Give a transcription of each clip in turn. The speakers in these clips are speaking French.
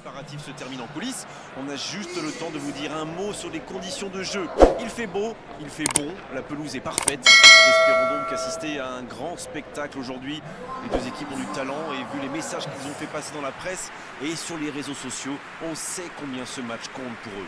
préparatifs se terminent en coulisses. On a juste le temps de vous dire un mot sur les conditions de jeu. Il fait beau, il fait bon, la pelouse est parfaite. Espérons donc assister à un grand spectacle aujourd'hui. Les deux équipes ont du talent et vu les messages qu'ils ont fait passer dans la presse et sur les réseaux sociaux, on sait combien ce match compte pour eux.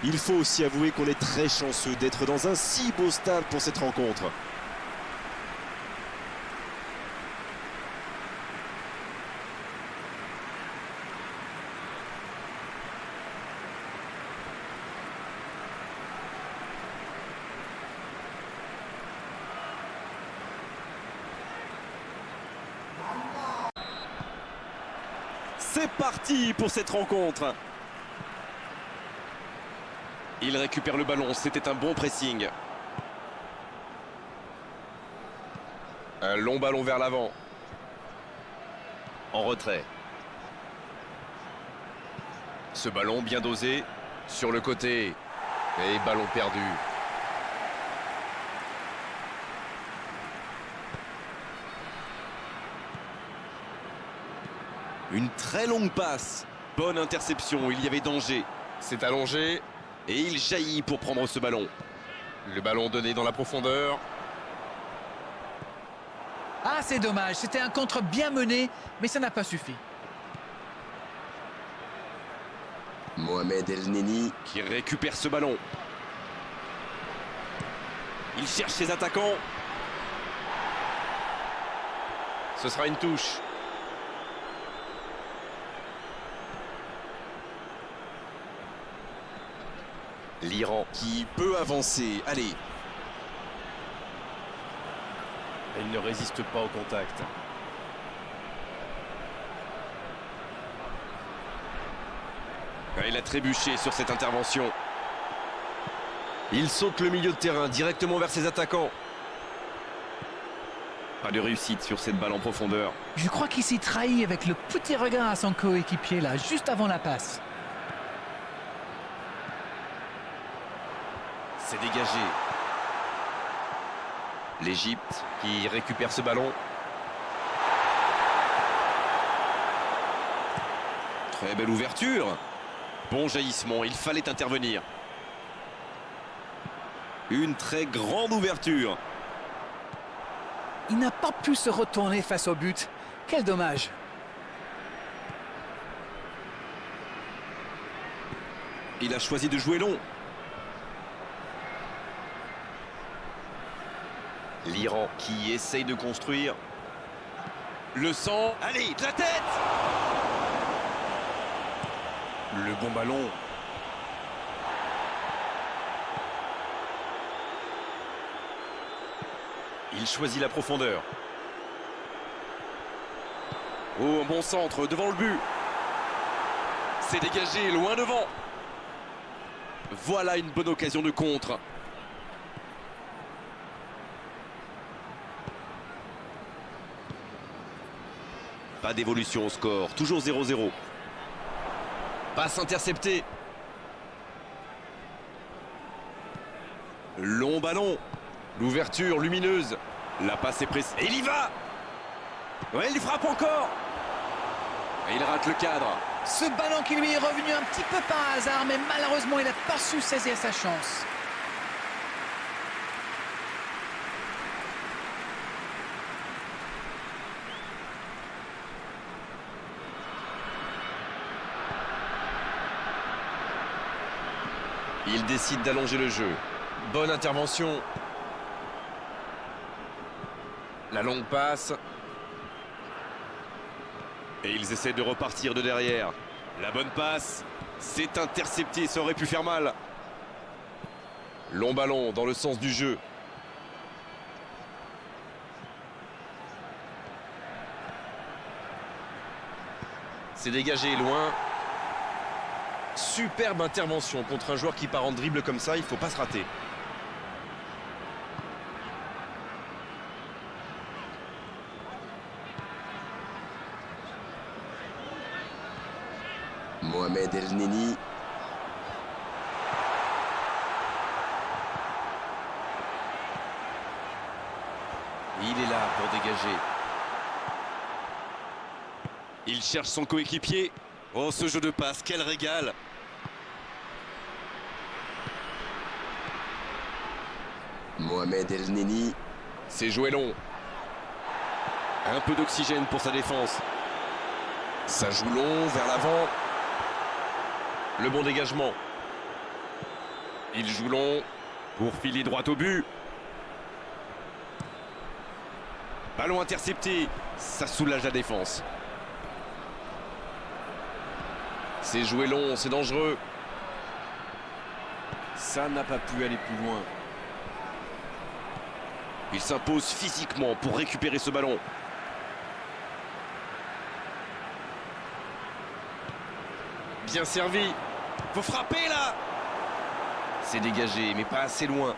Il faut aussi avouer qu'on est très chanceux d'être dans un si beau stade pour cette rencontre. C'est parti pour cette rencontre. Il récupère le ballon, c'était un bon pressing. Un long ballon vers l'avant. En retrait. Ce ballon bien dosé. Sur le côté. Et ballon perdu. Une très longue passe. Bonne interception, il y avait danger. C'est allongé. Et il jaillit pour prendre ce ballon. Le ballon donné dans la profondeur. Ah, c'est dommage. C'était un contre bien mené, mais ça n'a pas suffi. Mohamed El Neni qui récupère ce ballon. Il cherche ses attaquants. Ce sera une touche. L'Iran qui peut avancer. Allez. Il ne résiste pas au contact. Il a trébuché sur cette intervention. Il saute le milieu de terrain directement vers ses attaquants. Pas de réussite sur cette balle en profondeur. Je crois qu'il s'y trahit avec le petit regard à son coéquipier là, juste avant la passe. C'est dégagé. L'Égypte qui récupère ce ballon. Très belle ouverture. Bon jaillissement, il fallait intervenir. Une très grande ouverture. Il n'a pas pu se retourner face au but. Quel dommage. Il a choisi de jouer long. L'Iran qui essaye de construire. Le sang. Allez, de la tête. Le bon ballon. Il choisit la profondeur. Oh, un bon centre devant le but. C'est dégagé, loin devant. Voilà une bonne occasion de contre. Pas d'évolution au score, toujours 0-0. Passe interceptée. Long ballon. L'ouverture lumineuse. La passe est précise. Et il y va. Ouais, il frappe encore. Et il rate le cadre. Ce ballon qui lui est revenu un petit peu par hasard, mais malheureusement, il n'a pas su saisir sa chance. Il décide d'allonger le jeu. Bonne intervention. La longue passe. Et ils essaient de repartir de derrière. La bonne passe. C'est intercepté, ça aurait pu faire mal. Long ballon dans le sens du jeu. C'est dégagé loin. Superbe intervention contre un joueur qui part en dribble comme ça, il ne faut pas se rater. Mohamed El Neni. Il est là pour dégager. Il cherche son coéquipier. Oh, ce jeu de passe, quel régal! Mohamed El Neni. C'est joué long. Un peu d'oxygène pour sa défense. Ça joue long, vers l'avant. Le bon dégagement. Il joue long pour filer droit au but. Ballon intercepté. Ça soulage la défense. C'est joué long, c'est dangereux. Ça n'a pas pu aller plus loin. Il s'impose physiquement pour récupérer ce ballon. Bien servi. Faut frapper là. C'est dégagé, mais pas assez loin.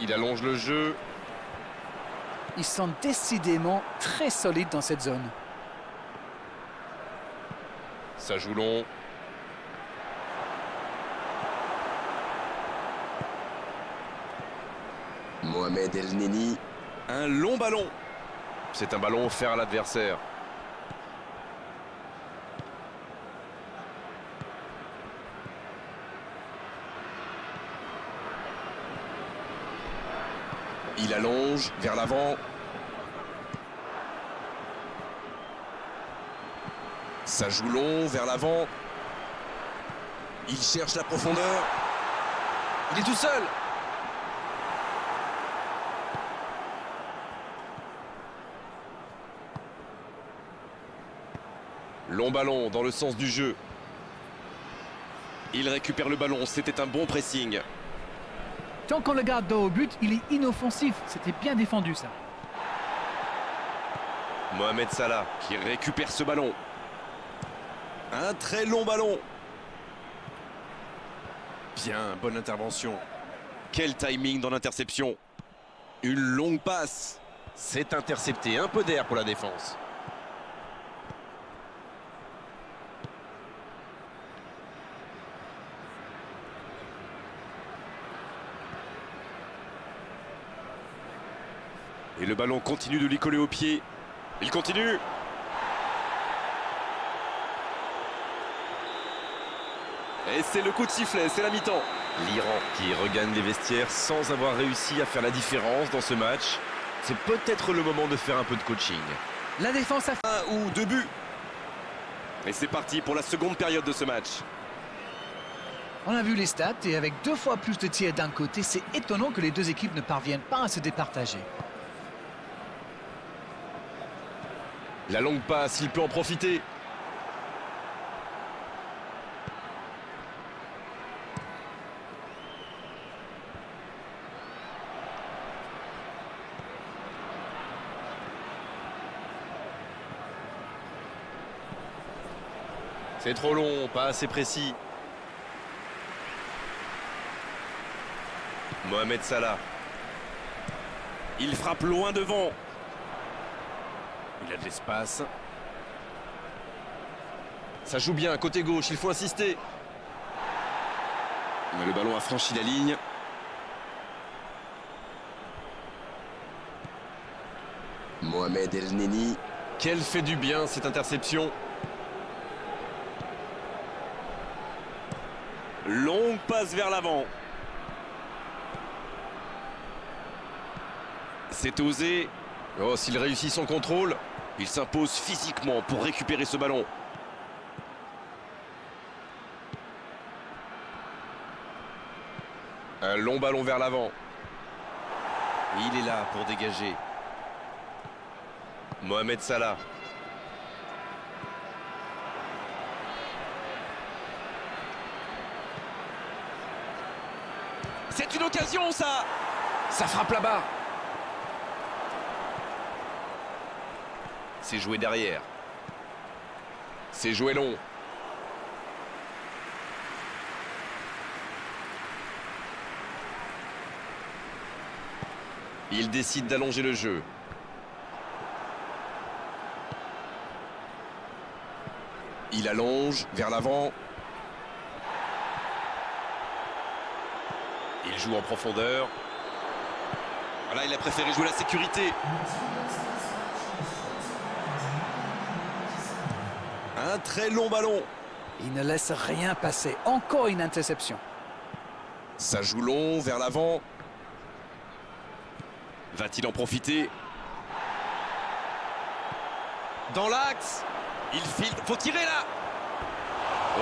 Il allonge le jeu. Ils sont décidément très solides dans cette zone. Ça joue long. Mohamed El Neni. Un long ballon. C'est un ballon offert à l'adversaire. Il allonge vers l'avant. Ça joue long vers l'avant. Il cherche la profondeur. Il est tout seul. Long ballon dans le sens du jeu. Il récupère le ballon, c'était un bon pressing. Tant qu'on le garde dos au but, il est inoffensif. C'était bien défendu, ça. Mohamed Salah qui récupère ce ballon. Un très long ballon. Bien, bonne intervention. Quel timing dans l'interception. Une longue passe. C'est intercepté, un peu d'air pour la défense. Et le ballon continue de lui coller au pied. Il continue. Et c'est le coup de sifflet, c'est la mi-temps. L'Iran qui regagne les vestiaires sans avoir réussi à faire la différence dans ce match. C'est peut-être le moment de faire un peu de coaching. La défense a... Un ou deux buts. Et c'est parti pour la seconde période de ce match. On a vu les stats et avec 2 fois plus de tirs d'un côté, c'est étonnant que les deux équipes ne parviennent pas à se départager. La longue passe, il peut en profiter. C'est trop long, pas assez précis. Mohamed Salah. Il frappe loin devant. Il a de l'espace. Ça joue bien, côté gauche, il faut insister. Mais le ballon a franchi la ligne. Mohamed El Neni. Quelle fait du bien cette interception. Longue passe vers l'avant. C'est osé. Oh, s'il réussit son contrôle, il s'impose physiquement pour récupérer ce ballon. Un long ballon vers l'avant. Il est là pour dégager. Mohamed Salah. C'est une occasion, ça! Ça frappe là-bas. C'est joué derrière. C'est joué long. Il décide d'allonger le jeu. Il allonge vers l'avant. Il joue en profondeur. Là, il a préféré jouer la sécurité. Un très long ballon. Il ne laisse rien passer. Encore une interception. Ça joue long, vers l'avant. Va-t-il en profiter? Dans l'axe. Il file. Faut tirer là.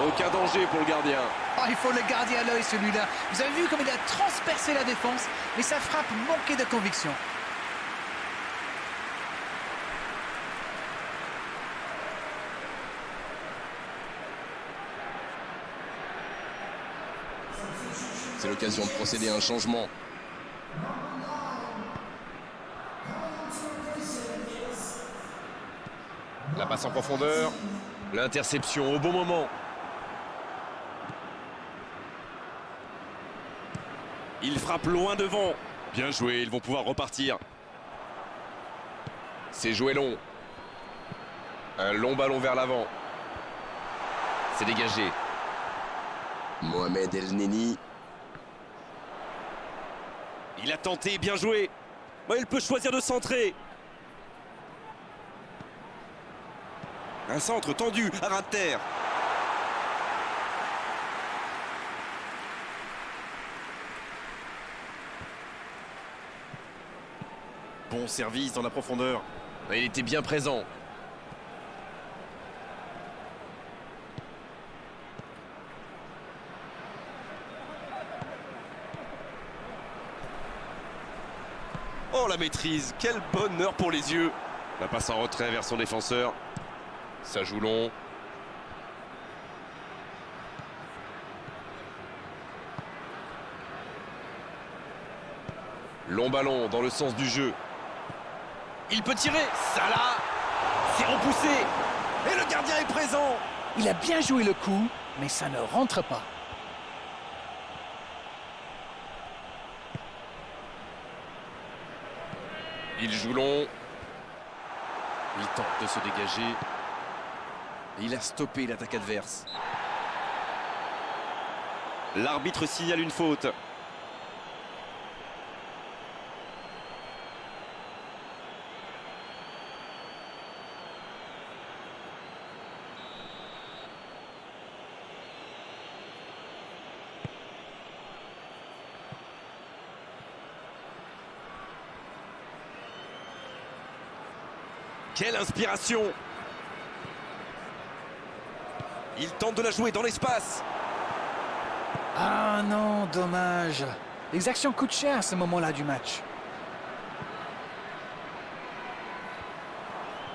Aucun danger pour le gardien. Oh, il faut le garder à l'œil celui-là. Vous avez vu comme il a transpercé la défense, mais sa frappe manquait de conviction. C'est l'occasion de procéder à un changement. La passe en profondeur. L'interception au bon moment. Il frappe loin devant. Bien joué, ils vont pouvoir repartir. C'est joué long. Un long ballon vers l'avant. C'est dégagé. Mohamed El Neni. Il a tenté, bien joué. Bon, il peut choisir de centrer. Un centre tendu à ras de terre. Bon service dans la profondeur. Il était bien présent. Oh, la maîtrise. Quel bonheur pour les yeux. La passe en retrait vers son défenseur. Ça joue long. Long ballon dans le sens du jeu. Il peut tirer. Ça là. C'est repoussé. Et le gardien est présent. Il a bien joué le coup, mais ça ne rentre pas. Il joue long. Il tente de se dégager. Et il a stoppé l'attaque adverse. L'arbitre signale une faute. Quelle inspiration! Il tente de la jouer dans l'espace. Ah non, dommage. L'exaction coûte cher à ce moment-là du match.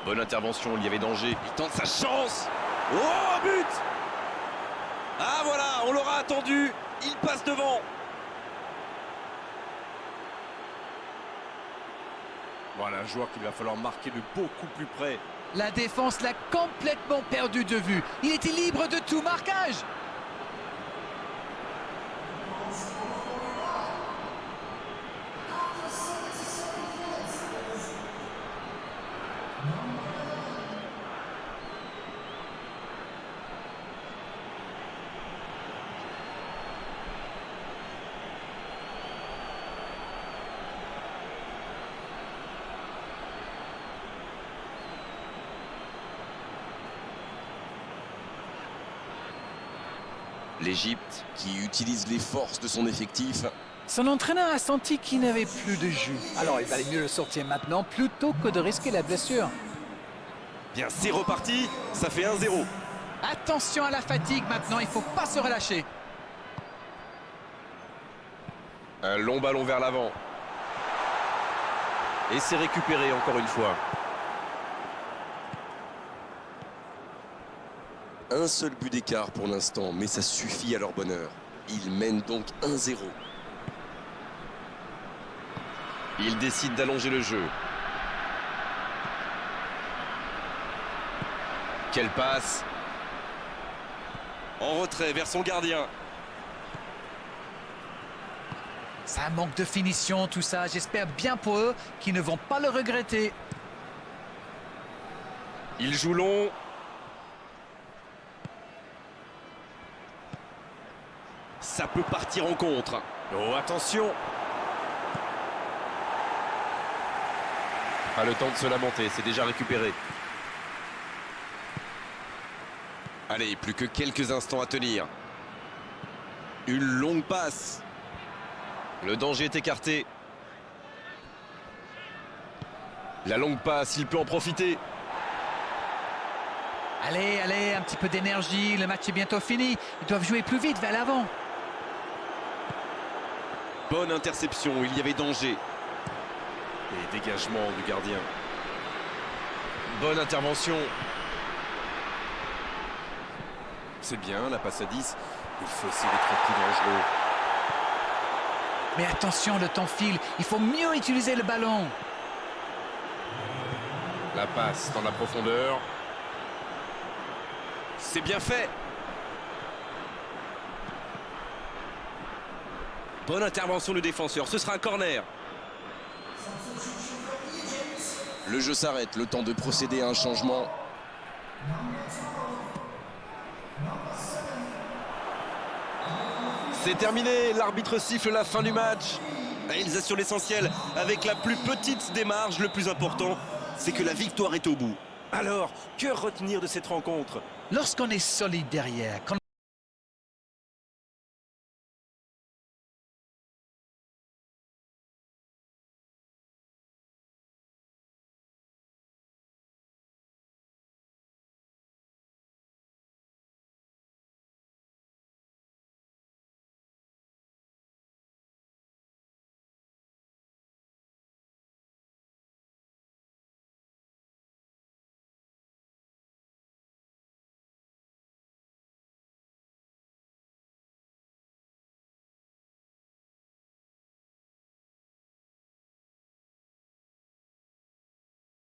Bonne intervention, il y avait danger. Il tente sa chance. Oh, un but! Ah voilà, on l'aura attendu. Il passe devant. Voilà un joueur qu'il va falloir marquer de beaucoup plus près. La défense l'a complètement perdu de vue. Il était libre de tout marquage. L'Égypte qui utilise les forces de son effectif. Son entraîneur a senti qu'il n'avait plus de jus. Alors il valait mieux le sortir maintenant plutôt que de risquer la blessure. Bien, c'est reparti. Ça fait 1-0. Attention à la fatigue maintenant, il ne faut pas se relâcher. Un long ballon vers l'avant. Et c'est récupéré encore une fois. Un seul but d'écart pour l'instant, mais ça suffit à leur bonheur. Ils mènent donc 1-0. Il décide d'allonger le jeu. Quelle passe! En retrait vers son gardien. Ça manque de finition tout ça, j'espère bien pour eux qu'ils ne vont pas le regretter. Il joue long. Ça peut partir en contre. Oh, attention! Pas le temps de se lamenter, c'est déjà récupéré. Allez, plus que quelques instants à tenir. Une longue passe. Le danger est écarté. La longue passe, il peut en profiter. Allez, allez, un petit peu d'énergie, le match est bientôt fini. Ils doivent jouer plus vite vers l'avant. Bonne interception, il y avait danger. Et dégagement du gardien. Bonne intervention. C'est bien, la passe à 10. Il faut essayer d'être plus dangereux. Mais attention, le temps file. Il faut mieux utiliser le ballon. La passe dans la profondeur. C'est bien fait. Bonne intervention du défenseur, ce sera un corner. Le jeu s'arrête, le temps de procéder à un changement. C'est terminé, l'arbitre siffle la fin du match. Et ils assurent l'essentiel avec la plus petite des marges. Le plus important, c'est que la victoire est au bout. Alors, que retenir de cette rencontre? Lorsqu'on est solide derrière, quand